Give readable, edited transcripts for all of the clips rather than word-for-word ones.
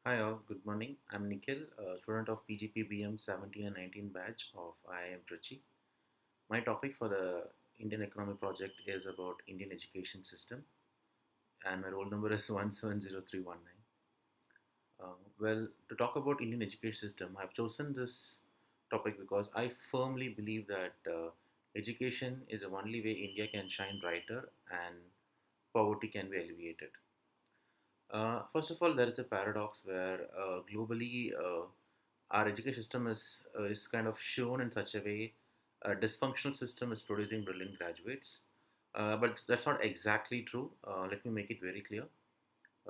Hi all, good morning. I'm Nikhil, a student of PGPBM 17 and 19 batch of IIM Trichy. My topic for the Indian Economy Project is about Indian education system, and my roll number is 170319. To talk about Indian education system, I've chosen this topic because I firmly believe that education is the only way India can shine brighter and poverty can be alleviated. First of all, there is a paradox where globally our education system is kind of shown in such a way a dysfunctional system is producing brilliant graduates. But that's not exactly true. Let me make it very clear.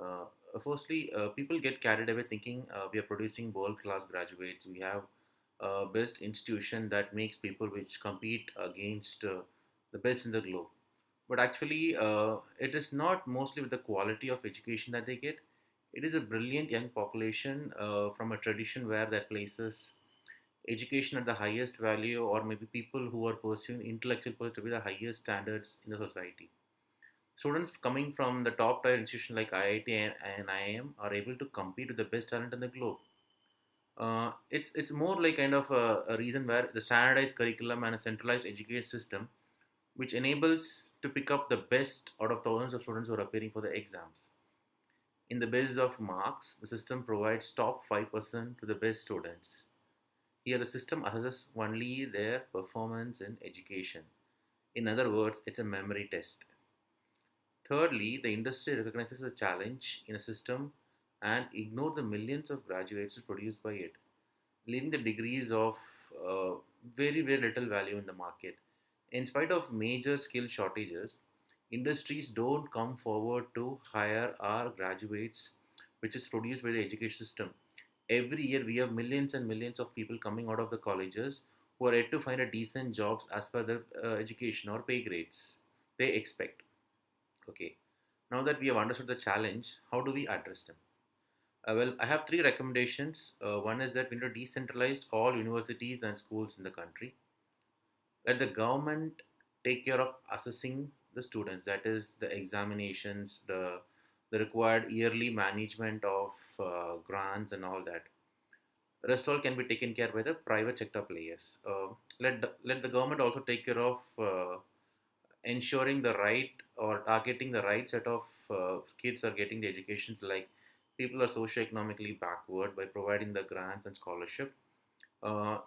Uh, Firstly, people get carried away thinking we are producing world class graduates. We have best institution that makes people which compete against the best in the globe. But actually, it is not mostly with the quality of education that they get. It is a brilliant young population from a tradition where that places education at the highest value, or maybe people who are pursuing intellectual pursuit to be the highest standards in the society. Students coming from the top tier institution like IIT and IIM are able to compete with the best talent in the globe. It's more like kind of a reason where the standardized curriculum and a centralized education system which enables to pick up the best out of thousands of students who are appearing for the exams. In the basis of marks, the system provides top 5% to the best students. Here, the system assesses only their performance in education. In other words, it's a memory test. Thirdly, the industry recognizes the challenge in a system and ignore the millions of graduates produced by it, leaving the degrees of uh, very little value in the market. In spite of major skill shortages, industries don't come forward to hire our graduates, which is produced by the education system. Every year, we have millions and millions of people coming out of the colleges who are yet to find a decent jobs as per their education or pay grades they expect. Okay, now that we have understood the challenge, how do we address them? I have three recommendations. One is that we need to decentralize all universities and schools in the country. Let the government take care of assessing the students, that is, the examinations, the required yearly management of grants, and all that. The rest all can be taken care by the private sector players. Let the government also take care of ensuring the right or targeting the right set of kids are getting the educations, like people are socio-economically backward, by providing the grants and scholarship. uh,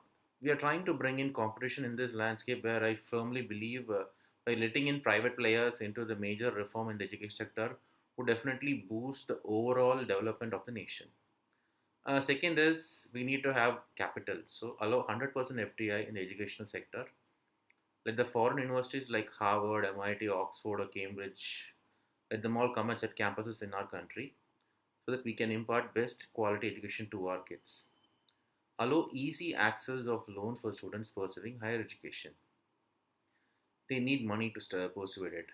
we are trying to bring in competition in this landscape where I firmly believe by letting in private players into the major reform in the education sector would definitely boost the overall development of the nation. Second is we need to have capital, so allow 100% FDI in the educational sector. Let the foreign universities like Harvard, MIT, Oxford, or Cambridge, let them all come and set campuses in our country so that we can impart best quality education to our kids. Allow easy access of loan for students pursuing higher education. They need money to pursue it.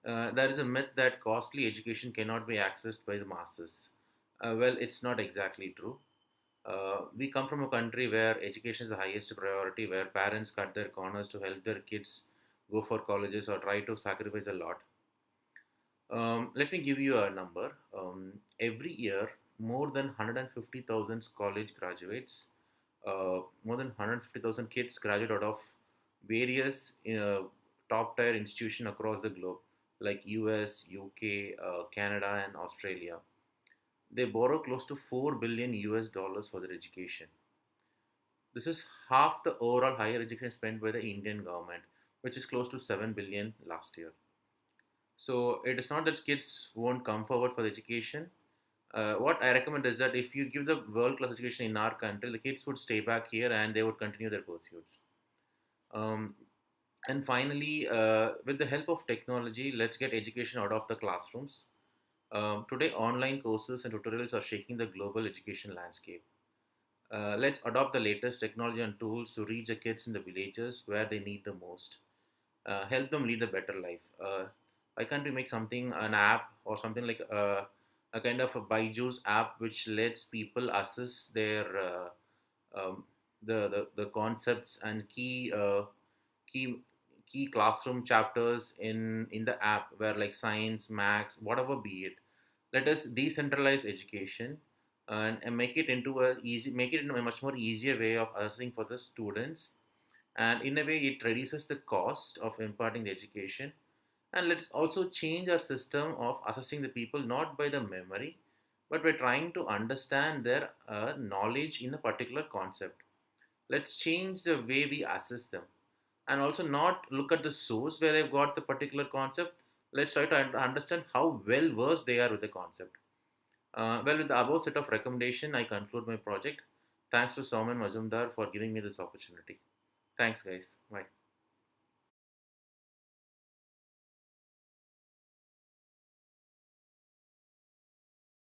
There is a myth that costly education cannot be accessed by the masses. It's not exactly true. We come from a country where education is the highest priority, where parents cut their corners to help their kids go for colleges or try to sacrifice a lot. Let me give you a number. Every year, more than 150,000 college graduates, more than 150,000 kids graduate out of various top tier institutions across the globe, like US, UK, Canada, and Australia. They borrow close to 4 billion US dollars for their education. This is half the overall higher education spent by the Indian government, which is close to 7 billion last year. So it is not that kids won't come forward for the education. What I recommend is that if you give the world class education in our country, the kids would stay back here and they would continue their pursuits. Um, and finally, with the help of technology, let's get education out of the classrooms. Today, online courses and tutorials are shaking the global education landscape. Let's adopt the latest technology and tools to reach the kids in the villages where they need the most. Help them lead a better life. Why can't we make something, an app or something like a kind of a Byju's app which lets people assess their um, the concepts and key key classroom chapters in the app, where like science, max, whatever be it. Let us decentralize education. and make it into a much more easier way of assessing for the students, and in a way it reduces the cost of imparting the education. And let's also change our system of assessing the people not by the memory, but by trying to understand their knowledge in a particular concept. Let's change the way we assess them, and also not look at the source where they've got the particular concept. Let's try to understand how well versed they are with the concept. Well, with the above set of recommendation, I conclude my project. Thanks to Sauman Mazumdar for giving me this opportunity. Thanks, guys. Bye.